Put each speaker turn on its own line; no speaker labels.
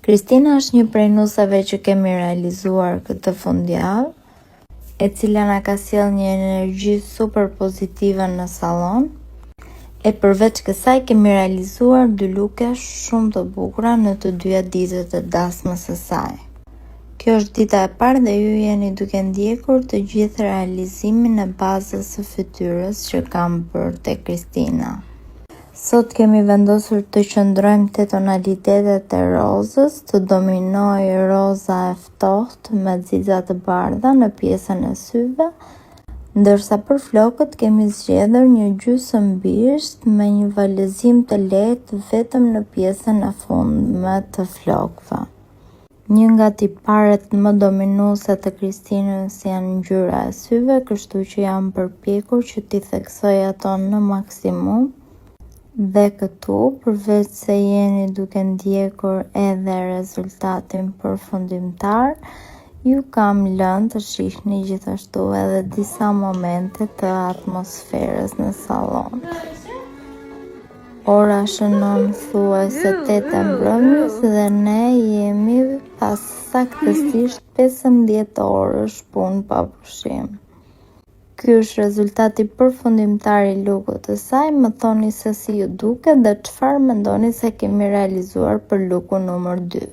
Kristina është një prej nusave që kemi realizuar këtë fundjavë, e cila na ka sjell një energji super pozitive në sallon. E përveç kësaj kemi realizuar 2 luke shumë të bukura në të dyja ditët e dasmës së saj. Kjo është dita e parë dhe ju jeni duke ndjekur të gjithë realizimin e bazës së fytyrës që kam bërë te Kristina. Sot kemi vendosur të qëndrojmë te tonalitetet e rozës, të dominojë roza e ftohtë me xixa të bardha në pjesën e syve, ndërsa për flokët kemi zgjedhur një gjysmë bisht me një valezim të lehtë vetëm në pjesën e fundme të flokëve. Një nga tiparet më dominuese të Kristinës janë ngjyra e syve, kështu që jam përpjekur që t'i theksoj ato në maksimum. Dhe këtu, përveç se jeni duke ndjekur edhe rezultatin përfundimtar, ju kam lënë të shihni gjithashtu edhe disa momente të atmosferës në sallon. Ora shënon thuajse 8 e mbrëmjes dhe ne jemi pas saktësisht 15 orësh punë pa pushim. Ky është rezultati përfundimtar i lukut të saj. Më thoni se si ju duket dhe çfarë mendoni se kemi realizuar për lukun numër 2.